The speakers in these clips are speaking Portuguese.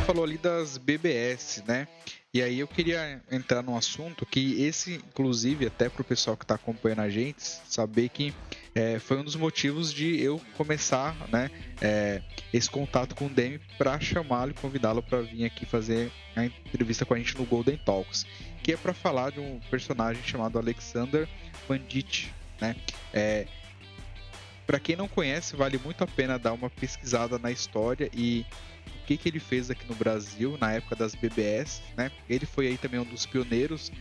falou ali das BBS, né? E aí eu queria entrar num assunto que esse, inclusive, até para o pessoal que está acompanhando a gente, saber que foi um dos motivos de eu começar, né, esse contato com o Demi para chamá-lo e convidá-lo para vir aqui fazer a entrevista com a gente no Golden Talks, que é para falar de um personagem chamado Alexander Bandit, né? Para quem não conhece, vale muito a pena dar uma pesquisada na história e o que ele fez aqui no Brasil na época das BBS, né? Ele foi aí também um dos pioneiros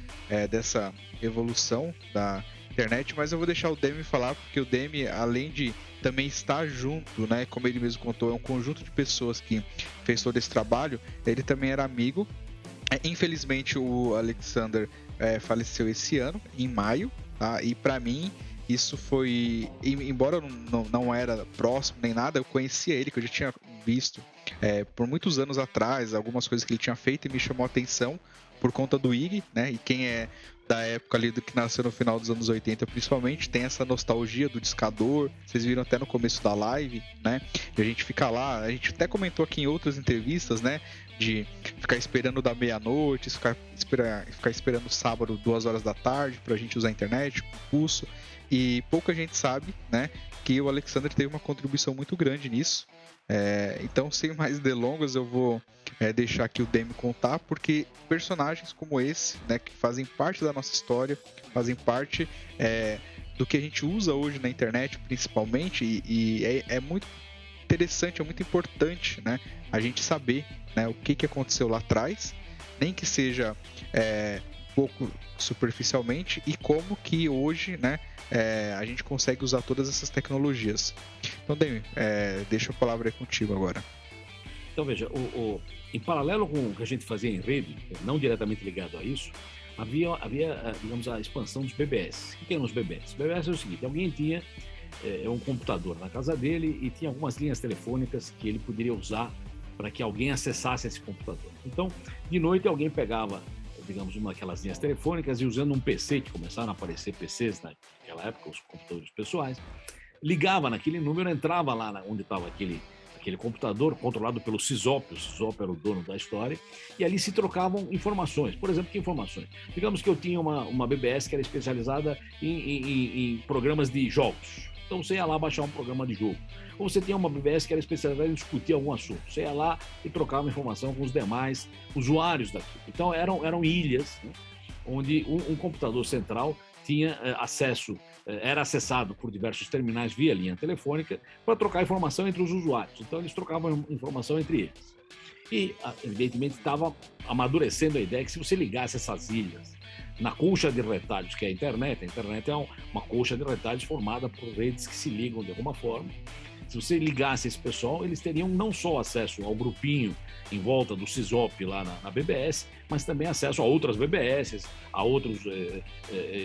dessa evolução da internet, mas eu vou deixar o Demi falar, porque o Demi, além de também estar junto, né? Como ele mesmo contou, é um conjunto de pessoas que fez todo esse trabalho, ele também era amigo. Infelizmente o Alexander faleceu esse ano, em maio, tá? E para mim isso foi, embora eu não era próximo nem nada, eu conhecia ele, que eu já tinha visto por muitos anos atrás, algumas coisas que ele tinha feito e me chamou a atenção por conta do Iggy, né? E quem é da época ali do que nasceu no final dos anos 80 principalmente, tem essa nostalgia do discador, vocês viram até no começo da live, né? E a gente fica lá, a gente até comentou aqui em outras entrevistas, né? De ficar esperando da meia-noite, ficar esperando sábado, 2 horas da tarde, pra gente usar a internet, com pulso. E pouca gente sabe, né, que o Alexander teve uma contribuição muito grande nisso. Então, sem mais delongas, eu vou deixar aqui o Demi contar, porque personagens como esse, né, que fazem parte da nossa história, fazem parte do que a gente usa hoje na internet, principalmente, e é muito interessante, é muito importante, né, a gente saber, né, o que aconteceu lá atrás, nem que seja pouco superficialmente, e como que hoje, né, a gente consegue usar todas essas tecnologias. Então, Demi, deixa a palavra aí contigo agora. Então, veja, em paralelo com o que a gente fazia em rede, não diretamente ligado a isso, havia digamos, a expansão dos BBS. O que eram os BBS? Os BBS é o seguinte: alguém tinha um computador na casa dele e tinha algumas linhas telefônicas que ele poderia usar para que alguém acessasse esse computador. Então, de noite, alguém pegava, digamos, uma daquelas linhas telefônicas e, usando um PC, que começaram a aparecer PCs naquela época, os computadores pessoais, ligava naquele número, entrava lá onde estava aquele computador, controlado pelo CISOP. O CISOP era o dono da história, e ali se trocavam informações. Por exemplo, que informações? Digamos que eu tinha uma BBS que era especializada em programas de jogos. Então você ia lá baixar um programa de jogo. Ou você tinha uma BBS que era especializada em discutir algum assunto. Você ia lá e trocava informação com os demais usuários daquilo. Então eram ilhas, né, onde um computador central tinha acesso, era acessado por diversos terminais via linha telefônica para trocar informação entre os usuários. Então eles trocavam informação entre eles. E, evidentemente, estava amadurecendo a ideia que, se você ligasse essas ilhas na colcha de retalhos que é a internet é uma colcha de retalhos formada por redes que se ligam de alguma forma. Se você ligasse esse pessoal, eles teriam não só acesso ao grupinho em volta do CISOP lá na BBS, mas também acesso a outras BBS, a outros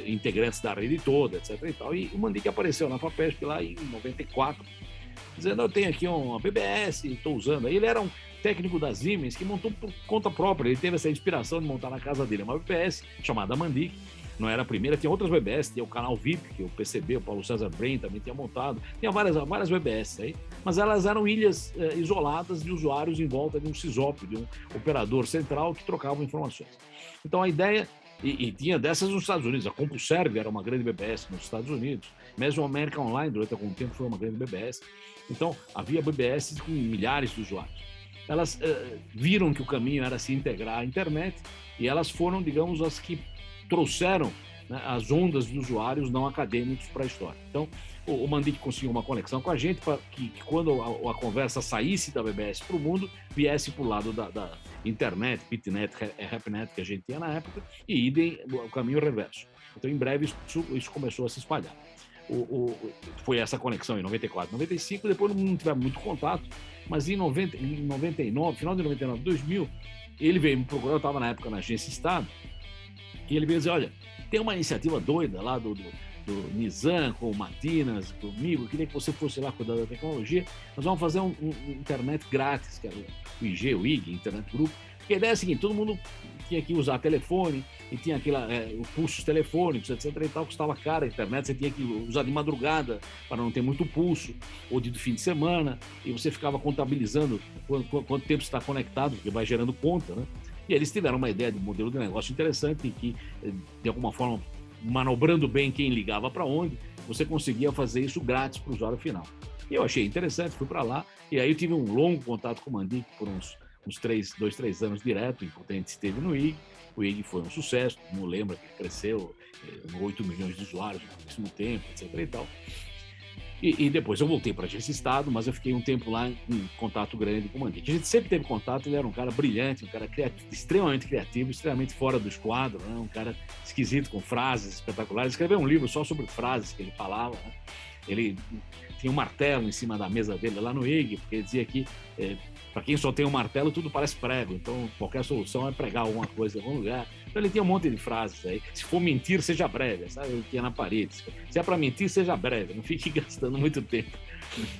integrantes da rede toda, etc. E tal. E o Mandic apareceu na FAPESP lá em 94, dizendo: eu tenho aqui uma BBS, estou usando. Aí ele era um técnico da Siemens que montou por conta própria. Ele teve essa inspiração de montar na casa dele uma BBS chamada Mandic. Não era a primeira, tinha outras BBS, tinha o canal VIP, que o PCB, o Paulo César Brain também tinha montado, tinha várias BBS aí, mas elas eram ilhas isoladas de usuários em volta de um CISOP, de um operador central que trocavam informações. Então a ideia, e tinha dessas nos Estados Unidos, a CompuServe era uma grande BBS nos Estados Unidos, mesmo a América Online, durante algum tempo, foi uma grande BBS. Então havia BBS com milhares de usuários. Elas viram que o caminho era se integrar à internet, e elas foram, digamos, as que trouxeram, né, as ondas de usuários não acadêmicos para a história. Então, o Mandic conseguiu uma conexão com a gente para que quando a conversa saísse da BBS para o mundo, viesse para o lado da internet, Pitnet, Rapnet, que a gente tinha na época, e idem o caminho reverso. Então, em breve, isso começou a se espalhar. Foi essa conexão em 94, 95, depois não tivemos muito contato, mas em 99, final de 99, 2000, ele veio me procurar. Eu estava na época na Agência Estado, e ele veio dizer: olha, tem uma iniciativa doida lá do Nizam, com o Matinas, comigo, eu queria que você fosse lá cuidar da tecnologia. Nós vamos fazer um internet grátis, que era o IG, o IG, Internet Group, Porque a ideia é a seguinte, todo mundo tinha que usar telefone, e tinha pulsos telefônicos, etc. e tal, custava caro a internet, você tinha que usar de madrugada para não ter muito pulso, ou de fim de semana, e você ficava contabilizando quanto tempo você está conectado, porque vai gerando conta, né? E eles tiveram uma ideia de modelo de negócio interessante, em que, de alguma forma, manobrando bem quem ligava para onde, você conseguia fazer isso grátis para o usuário final. E eu achei interessante, fui para lá, e aí eu tive um longo contato com o Mandic por uns 2, 3 anos direto, enquanto a gente esteve no IG. O IG foi um sucesso, não lembra que cresceu 8 milhões de usuários no mesmo tempo, etc. e tal. E depois eu voltei para a Agência Estado, mas eu fiquei um tempo lá em contato grande com o Mandic. A gente sempre teve contato, ele era um cara brilhante, um cara extremamente criativo, extremamente fora do esquadro, né? Um cara esquisito, com frases espetaculares. Escreveu um livro só sobre frases que ele falava, né? Ele tinha um martelo em cima da mesa dele lá no IG, porque ele dizia que para quem só tem um martelo, tudo parece prego. Então, qualquer solução é pregar alguma coisa em algum lugar. Então, ele tinha um monte de frases aí. Se for mentir, seja breve, sabe? Ele tinha na parede. Se é para mentir, seja breve. Não fique gastando muito tempo.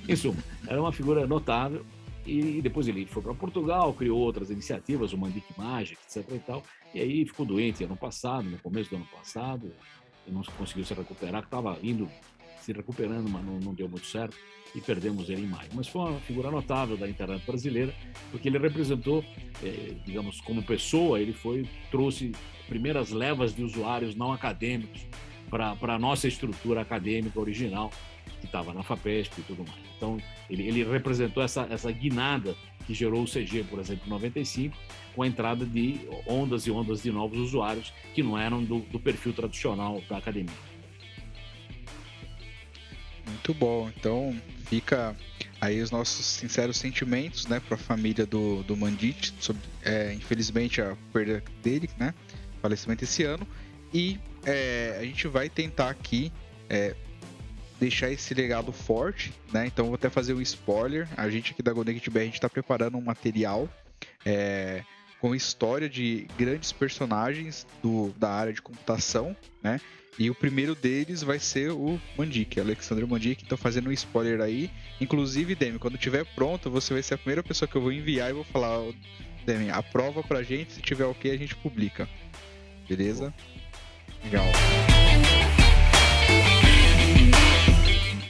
Em suma, era uma figura notável. E depois ele foi para Portugal, criou outras iniciativas, o Mandic Magic, etc. e tal. E aí ficou doente no começo do ano passado. E não conseguiu se recuperar, que estava indo se recuperando, mas não deu muito certo. E perdemos ele em maio. Mas foi uma figura notável da internet brasileira, porque ele representou, digamos, como pessoa, trouxe primeiras levas de usuários não acadêmicos para a nossa estrutura acadêmica original, que estava na FAPESP e tudo mais. Então, ele representou essa guinada que gerou o CG, por exemplo, em 95, com a entrada de ondas e ondas de novos usuários que não eram do perfil tradicional da academia. Muito bom, então fica aí os nossos sinceros sentimentos, né, para a família do Mandic, sobre, infelizmente a perda dele, né, falecimento esse ano, e a gente vai tentar aqui deixar esse legado forte, né, então vou até fazer um spoiler, a gente aqui da GoNegate BR, a gente está preparando um material com história de grandes personagens da área de computação, né? E o primeiro deles vai ser o Mandic, Alexandre Mandic. Então, fazendo um spoiler aí. Inclusive, Demi, quando estiver pronto, você vai ser a primeira pessoa que eu vou enviar e vou falar, Demi, aprova pra gente, se tiver ok, a gente publica. Beleza? Legal.